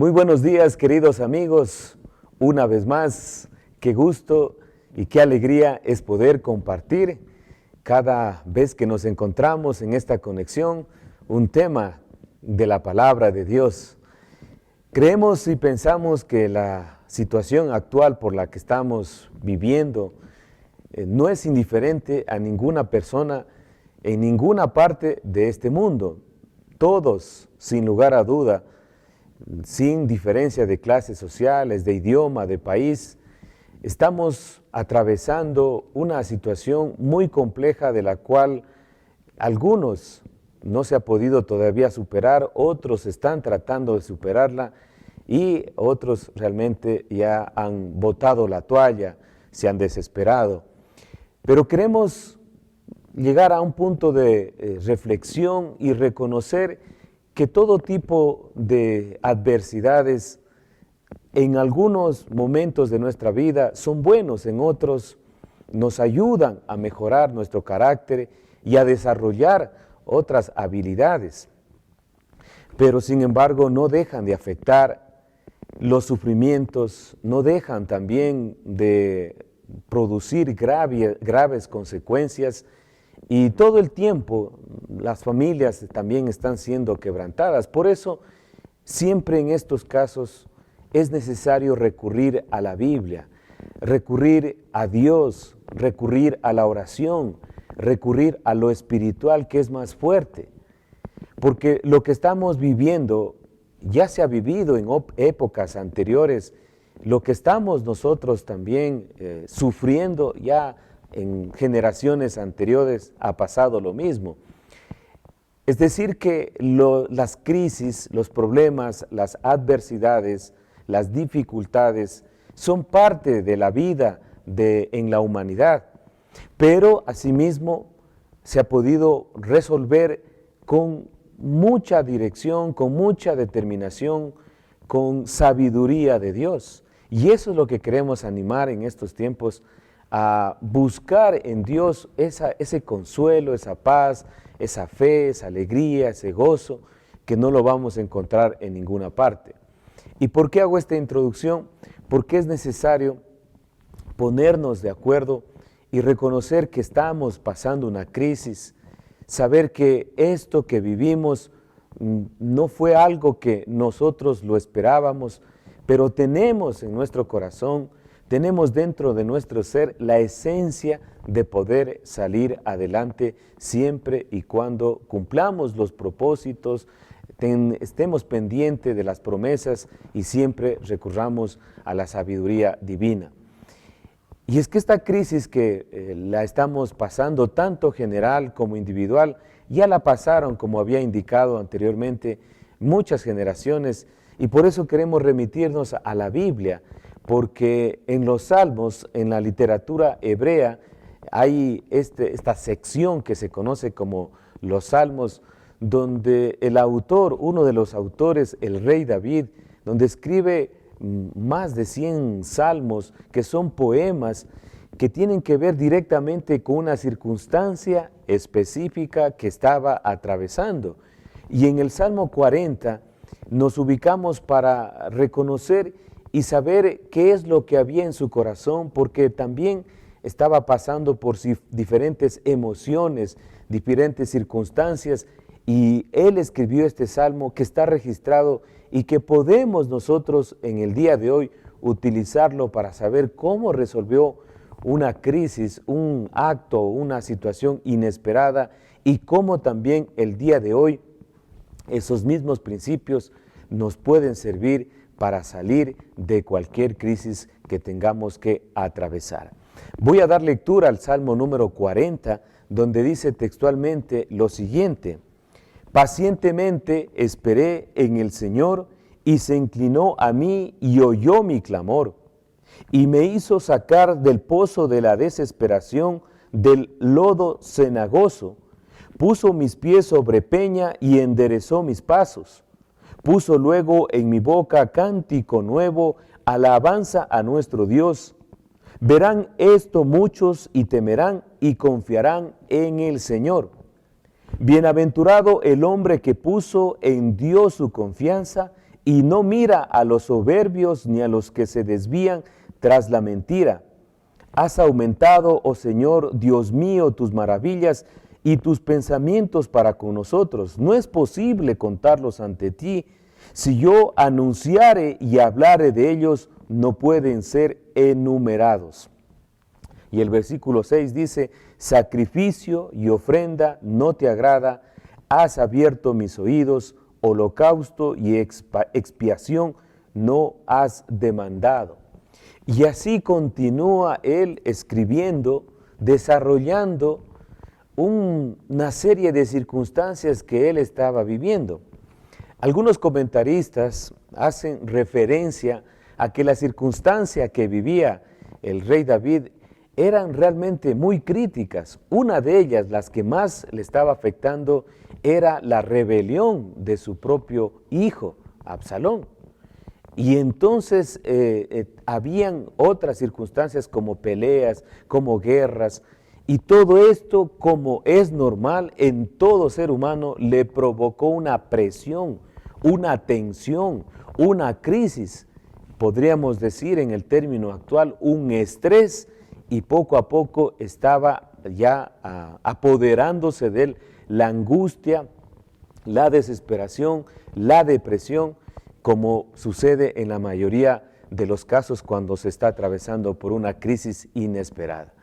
Muy buenos días, queridos amigos. Una vez más, qué gusto y qué alegría es poder compartir cada vez que nos encontramos en esta conexión un tema de la palabra de Dios. Creemos y pensamos que la situación actual por la que estamos viviendo no es indiferente a ninguna persona en ninguna parte de este mundo. Todos, sin lugar a duda, sin diferencia de clases sociales, de idioma, de país, estamos atravesando una situación muy compleja de la cual algunos no se ha podido todavía superar, otros están tratando de superarla y otros realmente ya han botado la toalla, se han desesperado. Pero queremos llegar a un punto de reflexión y reconocer que todo tipo de adversidades en algunos momentos de nuestra vida son buenos, en otros nos ayudan a mejorar nuestro carácter y a desarrollar otras habilidades. Pero sin embargo no dejan de afectar los sufrimientos, no dejan también de producir graves consecuencias. Y todo el tiempo las familias también están siendo quebrantadas. Por eso, siempre en estos casos es necesario recurrir a la Biblia, recurrir a Dios, recurrir a la oración, recurrir a lo espiritual que es más fuerte. Porque lo que estamos viviendo ya se ha vivido en épocas anteriores. Lo que estamos nosotros también sufriendo ya en generaciones anteriores ha pasado lo mismo. Es decir que las crisis, los problemas, las adversidades, las dificultades son parte de la vida en la humanidad, pero asimismo se ha podido resolver con mucha dirección, con mucha determinación, con sabiduría de Dios. Y eso es lo que queremos animar en estos tiempos, a buscar en Dios ese consuelo, esa paz, esa fe, esa alegría, ese gozo, que no lo vamos a encontrar en ninguna parte. ¿Y por qué hago esta introducción? Porque es necesario ponernos de acuerdo y reconocer que estamos pasando una crisis, saber que esto que vivimos no fue algo que nosotros lo esperábamos, pero tenemos en nuestro corazón, tenemos dentro de nuestro ser la esencia de poder salir adelante siempre y cuando cumplamos los propósitos, estemos pendientes de las promesas y siempre recurramos a la sabiduría divina. Y es que esta crisis que la estamos pasando, tanto general como individual, ya la pasaron, como había indicado anteriormente, muchas generaciones, y por eso queremos remitirnos a la Biblia, porque en los Salmos, en la literatura hebrea, hay esta sección que se conoce como los Salmos, donde el autor, uno de los autores, el rey David, donde escribe más de 100 salmos que son poemas que tienen que ver directamente con una circunstancia específica que estaba atravesando. Y en el Salmo 40 nos ubicamos para reconocer y saber qué es lo que había en su corazón, porque también estaba pasando por diferentes emociones, diferentes circunstancias, y él escribió este salmo que está registrado y que podemos nosotros en el día de hoy utilizarlo para saber cómo resolvió una crisis, un acto, una situación inesperada, y cómo también el día de hoy esos mismos principios nos pueden servir para salir de cualquier crisis que tengamos que atravesar. Voy a dar lectura al Salmo número 40, donde dice textualmente lo siguiente: pacientemente esperé en el Señor, y se inclinó a mí y oyó mi clamor, y me hizo sacar del pozo de la desesperación, del lodo cenagoso. Puso mis pies sobre peña y enderezó mis pasos. Puso luego en mi boca cántico nuevo, alabanza a nuestro Dios. Verán esto muchos y temerán y confiarán en el Señor. Bienaventurado el hombre que puso en Dios su confianza y no mira a los soberbios ni a los que se desvían tras la mentira. Has aumentado, oh Señor, Dios mío, tus maravillas y tus pensamientos para con nosotros. No es posible contarlos ante ti. Si yo anunciare y hablare de ellos, no pueden ser enumerados. Y el versículo 6 dice, sacrificio y ofrenda no te agrada, has abierto mis oídos, holocausto y expiación no has demandado. Y así continúa él escribiendo, desarrollando una serie de circunstancias que él estaba viviendo. Algunos comentaristas hacen referencia a que la circunstancia que vivía el rey David eran realmente muy críticas. Una de ellas, las que más le estaba afectando, era la rebelión de su propio hijo, Absalón. Y entonces habían otras circunstancias como peleas, como guerras, y todo esto, como es normal en todo ser humano, le provocó una presión, una tensión, una crisis, podríamos decir en el término actual, un estrés, y poco a poco estaba ya apoderándose de él la angustia, la desesperación, la depresión, como sucede en la mayoría de los casos cuando se está atravesando por una crisis inesperada.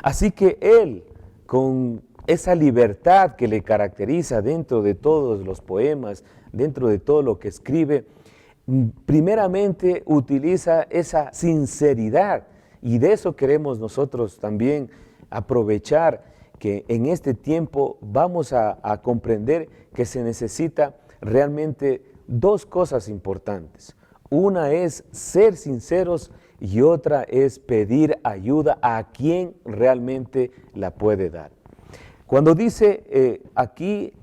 Así que él, con esa libertad que le caracteriza dentro de todos los poemas, dentro de todo lo que escribe, primeramente utiliza esa sinceridad, y de eso queremos nosotros también aprovechar, que en este tiempo vamos a comprender que se necesita realmente dos cosas importantes. Una es ser sinceros y otra es pedir ayuda a quien realmente la puede dar. Cuando dice aquí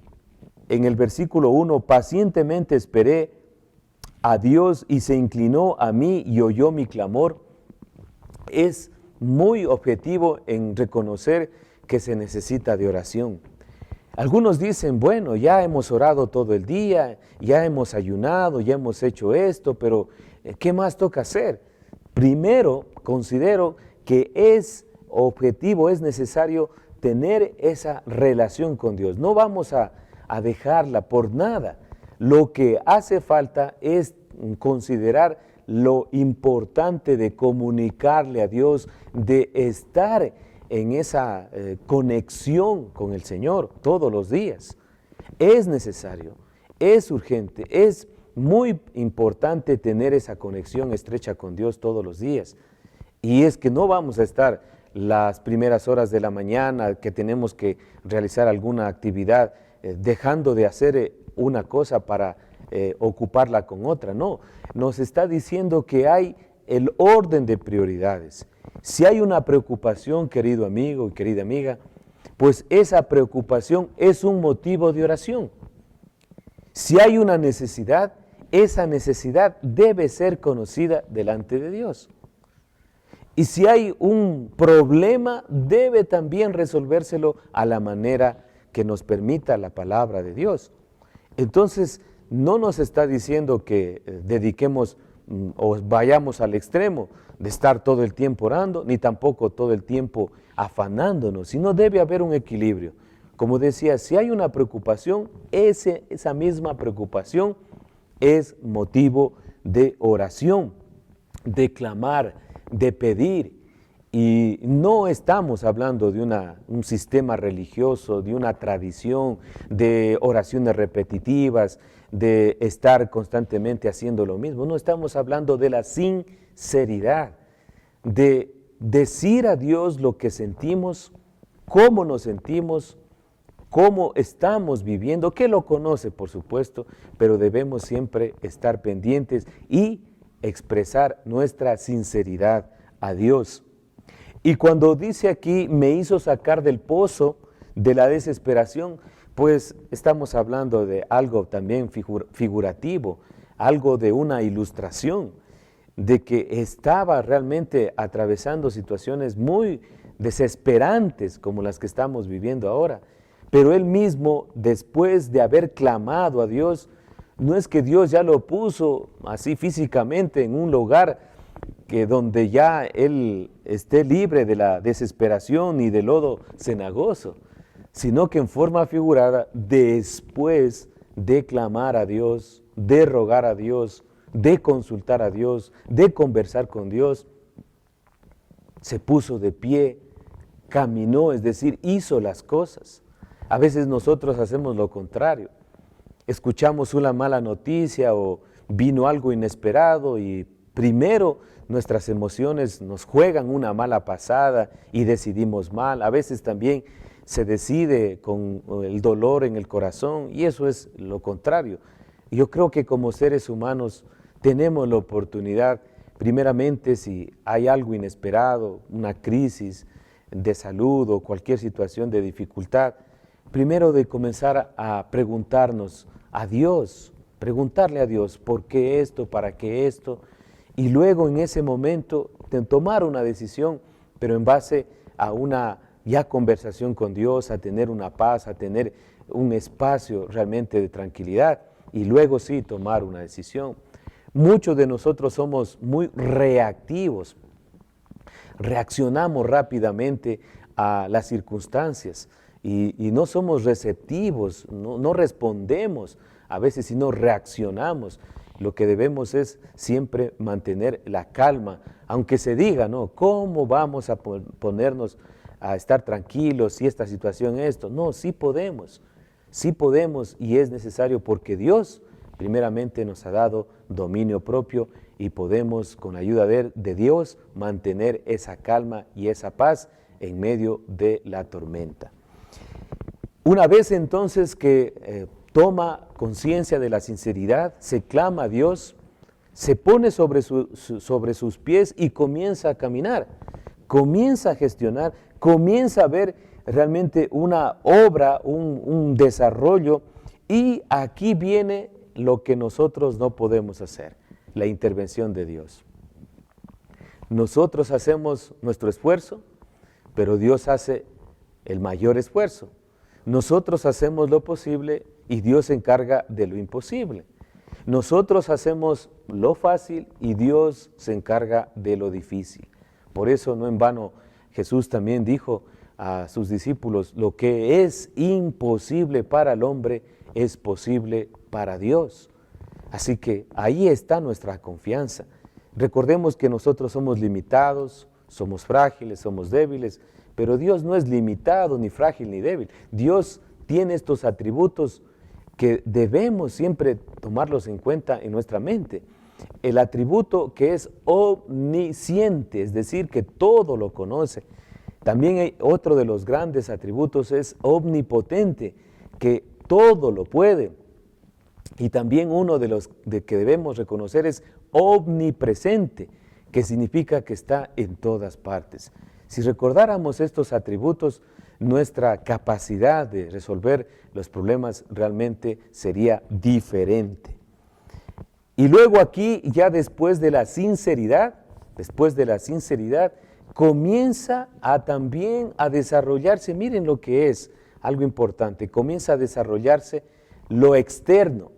en el versículo 1, pacientemente esperé a Dios y se inclinó a mí y oyó mi clamor, es muy objetivo en reconocer que se necesita de oración. Algunos dicen, bueno, ya hemos orado todo el día, ya hemos ayunado, ya hemos hecho esto, pero ¿qué más toca hacer? Primero, considero que es objetivo, es necesario tener esa relación con Dios. No vamos a dejarla por nada. Lo que hace falta es considerar lo importante de comunicarle a Dios, de estar en esa conexión con el Señor todos los días. Es necesario, es urgente, es muy importante tener esa conexión estrecha con Dios todos los días. Y es que no vamos a estar las primeras horas de la mañana que tenemos que realizar alguna actividad, dejando de hacer una cosa para ocuparla con otra. No, nos está diciendo que hay el orden de prioridades. Si hay una preocupación, querido amigo y querida amiga, pues esa preocupación es un motivo de oración. Si hay una necesidad, esa necesidad debe ser conocida delante de Dios. Y si hay un problema, debe también resolvérselo a la manera que nos permita la palabra de Dios. Entonces, no nos está diciendo que dediquemos o vayamos al extremo de estar todo el tiempo orando, ni tampoco todo el tiempo afanándonos, sino debe haber un equilibrio. Como decía, si hay una preocupación, esa misma preocupación es motivo de oración, de clamar, de pedir. Y no estamos hablando de un sistema religioso, de una tradición, de oraciones repetitivas, de estar constantemente haciendo lo mismo. No, estamos hablando de la sinceridad, de decir a Dios lo que sentimos, cómo nos sentimos, cómo estamos viviendo, que lo conoce, por supuesto, pero debemos siempre estar pendientes y expresar nuestra sinceridad a Dios. Y cuando dice aquí, me hizo sacar del pozo de la desesperación, pues estamos hablando de algo también figurativo, algo de una ilustración, de que estaba realmente atravesando situaciones muy desesperantes como las que estamos viviendo ahora. Pero él mismo, después de haber clamado a Dios, No es que Dios ya lo puso así físicamente en un lugar que donde ya Él esté libre de la desesperación y del lodo cenagoso, sino que en forma figurada, después de clamar a Dios, de rogar a Dios, de consultar a Dios, de conversar con Dios, se puso de pie, caminó, es decir, hizo las cosas. A veces nosotros hacemos lo contrario. Escuchamos una mala noticia o vino algo inesperado y primero nuestras emociones nos juegan una mala pasada y decidimos mal. A veces también se decide con el dolor en el corazón y eso es lo contrario. Yo creo que como seres humanos tenemos la oportunidad, primeramente si hay algo inesperado, una crisis de salud o cualquier situación de dificultad, primero de comenzar a preguntarnos a Dios, preguntarle a Dios, ¿por qué esto? ¿Para qué esto? Y luego en ese momento de tomar una decisión, pero en base a una ya conversación con Dios, a tener una paz, a tener un espacio realmente de tranquilidad y luego sí tomar una decisión. Muchos de nosotros somos muy reactivos, reaccionamos rápidamente a las circunstancias y no somos receptivos, no respondemos a veces, sino reaccionamos. Lo que debemos es siempre mantener la calma, aunque se diga, ¿no? ¿Cómo vamos a ponernos a estar tranquilos si esta situación es esto? No, sí podemos y es necesario porque Dios primeramente nos ha dado dominio propio y podemos con la ayuda de Dios mantener esa calma y esa paz en medio de la tormenta. Una vez entonces que toma conciencia de la sinceridad, se clama a Dios, se pone sobre sus pies y comienza a caminar, comienza a gestionar, comienza a ver realmente una obra, un desarrollo, y aquí viene lo que nosotros no podemos hacer, la intervención de Dios. Nosotros hacemos nuestro esfuerzo, pero Dios hace el mayor esfuerzo. Nosotros hacemos lo posible y Dios se encarga de lo imposible. Nosotros hacemos lo fácil y Dios se encarga de lo difícil. Por eso no en vano Jesús también dijo a sus discípulos, lo que es imposible para el hombre es posible para Dios. Así que ahí está nuestra confianza. Recordemos que nosotros somos limitados, somos frágiles, somos débiles, pero Dios no es limitado, ni frágil, ni débil. Dios tiene estos atributos que debemos siempre tomarlos en cuenta en nuestra mente. El atributo que es omnisciente, es decir, que todo lo conoce. También hay otro de los grandes atributos es omnipotente, que todo lo puede. Y también uno de los que debemos reconocer es omnipresente, que significa que está en todas partes. Si recordáramos estos atributos, nuestra capacidad de resolver los problemas realmente sería diferente. Y luego aquí, ya después de la sinceridad, comienza también a desarrollarse, miren lo que es algo importante, comienza a desarrollarse lo externo.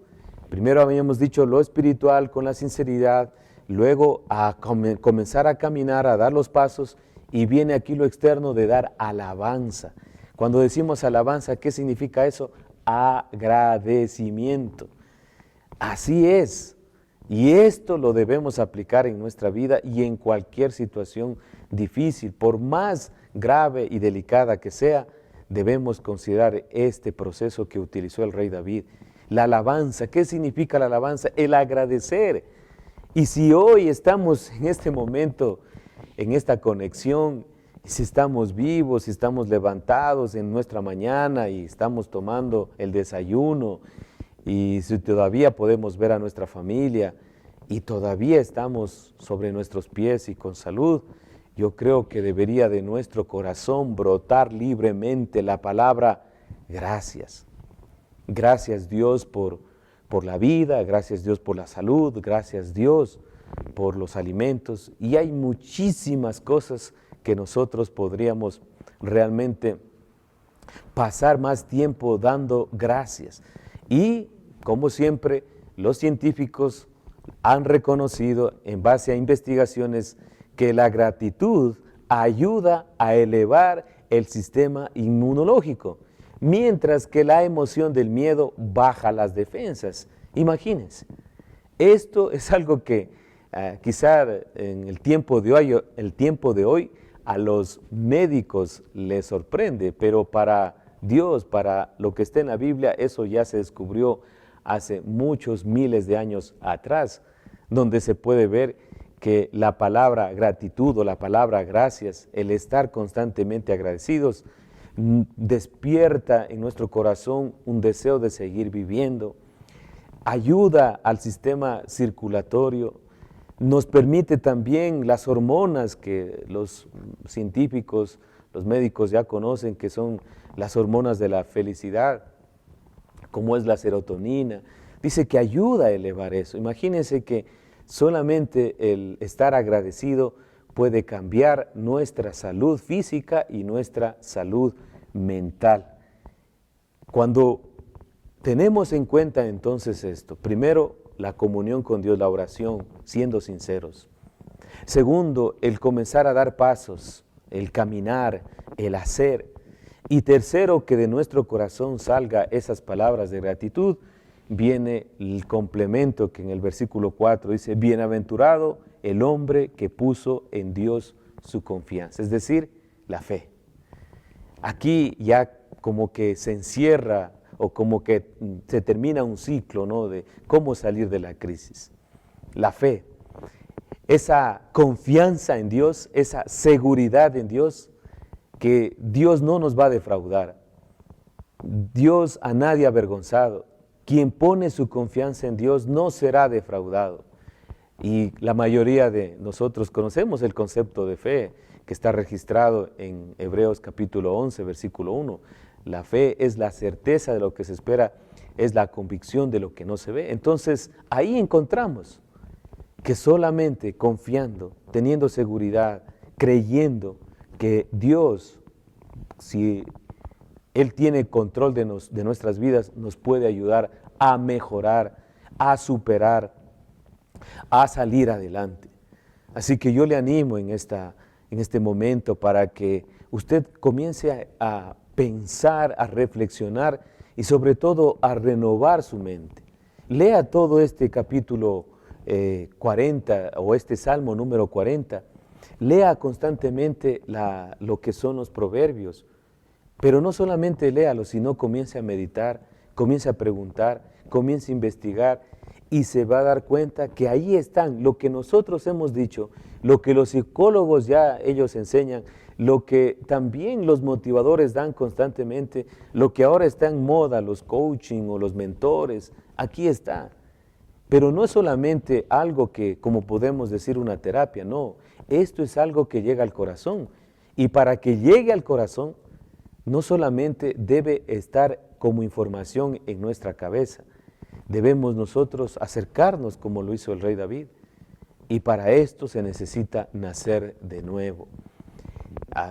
Primero habíamos dicho lo espiritual con la sinceridad, luego a comenzar a caminar, a dar los pasos, y viene aquí lo externo de dar alabanza. Cuando decimos alabanza, ¿qué significa eso? Agradecimiento. Así es. Y esto lo debemos aplicar en nuestra vida y en cualquier situación difícil, por más grave y delicada que sea, debemos considerar este proceso que utilizó el rey David. La alabanza, ¿qué significa la alabanza? El agradecer. Y si hoy estamos en este momento, en esta conexión, si estamos vivos, si estamos levantados en nuestra mañana y estamos tomando el desayuno, y si todavía podemos ver a nuestra familia y todavía estamos sobre nuestros pies y con salud, yo creo que debería de nuestro corazón brotar libremente la palabra gracias. Gracias Dios por la vida, gracias Dios por la salud, gracias Dios por los alimentos. Y hay muchísimas cosas que nosotros podríamos realmente pasar más tiempo dando gracias. Y como siempre, los científicos han reconocido en base a investigaciones que la gratitud ayuda a elevar el sistema inmunológico, mientras que la emoción del miedo baja las defensas. Imagínense, esto es algo que quizá en el tiempo de hoy a los médicos les sorprende, pero para Dios, para lo que está en la Biblia, eso ya se descubrió hace muchos miles de años atrás, donde se puede ver que la palabra gratitud o la palabra gracias, el estar constantemente agradecidos, despierta en nuestro corazón un deseo de seguir viviendo, ayuda al sistema circulatorio, nos permite también las hormonas que los científicos, los médicos ya conocen, que son las hormonas de la felicidad, como es la serotonina. Dice que ayuda a elevar eso. Imagínense que solamente el estar agradecido puede cambiar nuestra salud física y nuestra salud mental. Cuando tenemos en cuenta entonces esto, primero, la comunión con Dios, la oración, siendo sinceros. Segundo, el comenzar a dar pasos, el caminar, el hacer. Y tercero, que de nuestro corazón salga esas palabras de gratitud, viene el complemento que en el versículo 4 dice, bienaventurado el hombre que puso en Dios su confianza, es decir, la fe. Aquí ya como que se encierra o como que se termina un ciclo, ¿no?, de cómo salir de la crisis. La fe, esa confianza en Dios, esa seguridad en Dios, que Dios no nos va a defraudar. Dios a nadie avergonzado. Quien pone su confianza en Dios no será defraudado. Y la mayoría de nosotros conocemos el concepto de fe que está registrado en Hebreos capítulo 11, versículo 1. La fe es la certeza de lo que se espera, es la convicción de lo que no se ve. Entonces, ahí encontramos que solamente confiando, teniendo seguridad, creyendo que Dios, si Él tiene control de nuestras vidas, nos puede ayudar a mejorar, a superar, a salir adelante. Así que yo le animo en este momento para que usted comience a pensar, a reflexionar y sobre todo a renovar su mente. Lea todo este capítulo 40 o este Salmo número 40. Lea constantemente lo que son los proverbios, pero no solamente léalo, sino comience a meditar, comience a preguntar, comience a investigar y se va a dar cuenta que ahí están lo que nosotros hemos dicho, lo que los psicólogos ya ellos enseñan, lo que también los motivadores dan constantemente, lo que ahora está en moda, los coaching o los mentores, aquí está. Pero no es solamente algo que, como podemos decir, una terapia, no. Esto es algo que llega al corazón. Y para que llegue al corazón, no solamente debe estar como información en nuestra cabeza, debemos nosotros acercarnos como lo hizo el rey David. Y para esto se necesita nacer de nuevo.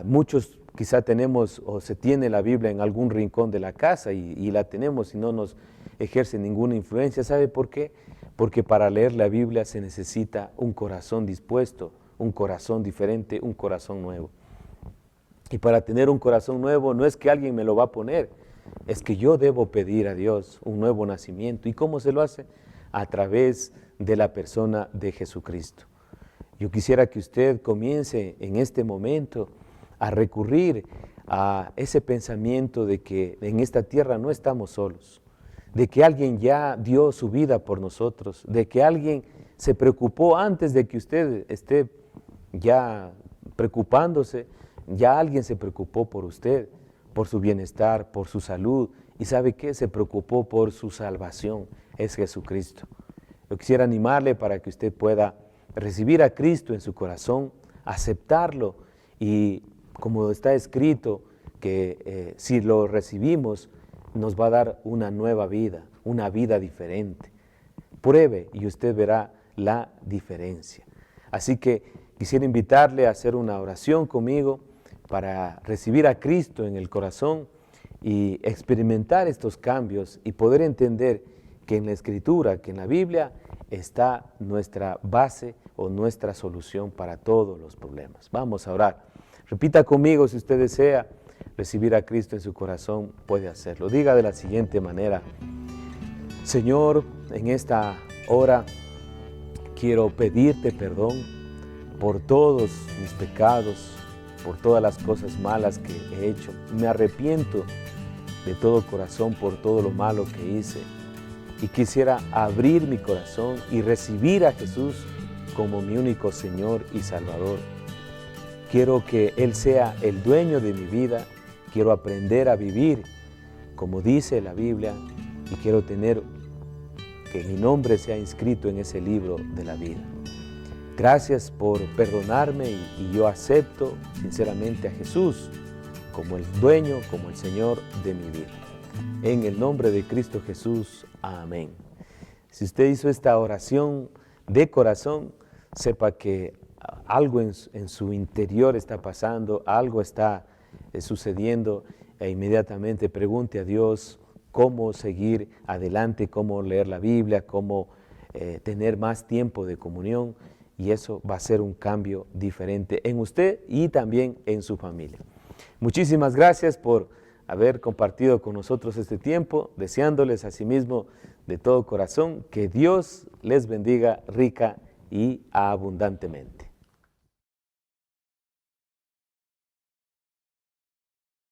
Muchos quizá tenemos o se tiene la Biblia en algún rincón de la casa y la tenemos y no nos ejerce ninguna influencia. ¿Sabe por qué? Porque para leer la Biblia se necesita un corazón dispuesto, un corazón diferente, un corazón nuevo. Y para tener un corazón nuevo no es que alguien me lo va a poner, es que yo debo pedir a Dios un nuevo nacimiento. ¿Y cómo se lo hace? A través de la persona de Jesucristo. Yo quisiera que usted comience en este momento a recurrir a ese pensamiento de que en esta tierra no estamos solos, de que alguien ya dio su vida por nosotros, de que alguien se preocupó antes de que usted esté ya preocupándose, ya alguien se preocupó por usted, por su bienestar, por su salud, y ¿sabe qué? Se preocupó por su salvación, es Jesucristo. Yo quisiera animarle para que usted pueda recibir a Cristo en su corazón, aceptarlo y como está escrito que si lo recibimos nos va a dar una nueva vida, una vida diferente. Pruebe y usted verá la diferencia. Así que quisiera invitarle a hacer una oración conmigo para recibir a Cristo en el corazón y experimentar estos cambios y poder entender que en la Escritura, que en la Biblia está nuestra base o nuestra solución para todos los problemas. Vamos a orar. Repita conmigo, si usted desea recibir a Cristo en su corazón, puede hacerlo. Diga de la siguiente manera: Señor, en esta hora quiero pedirte perdón por todos mis pecados, por todas las cosas malas que he hecho. Me arrepiento de todo corazón por todo lo malo que hice. Y quisiera abrir mi corazón y recibir a Jesús como mi único Señor y Salvador. Quiero que Él sea el dueño de mi vida. Quiero aprender a vivir como dice la Biblia y quiero tener que mi nombre sea inscrito en ese libro de la vida. Gracias por perdonarme y yo acepto sinceramente a Jesús como el dueño, como el Señor de mi vida. En el nombre de Cristo Jesús, amén. Si usted hizo esta oración de corazón, sepa que algo en su interior está pasando, algo está sucediendo e inmediatamente pregunte a Dios cómo seguir adelante, cómo leer la Biblia, cómo tener más tiempo de comunión, y eso va a ser un cambio diferente en usted y también en su familia. Muchísimas gracias por haber compartido con nosotros este tiempo, deseándoles asimismo de todo corazón que Dios les bendiga rica y abundantemente.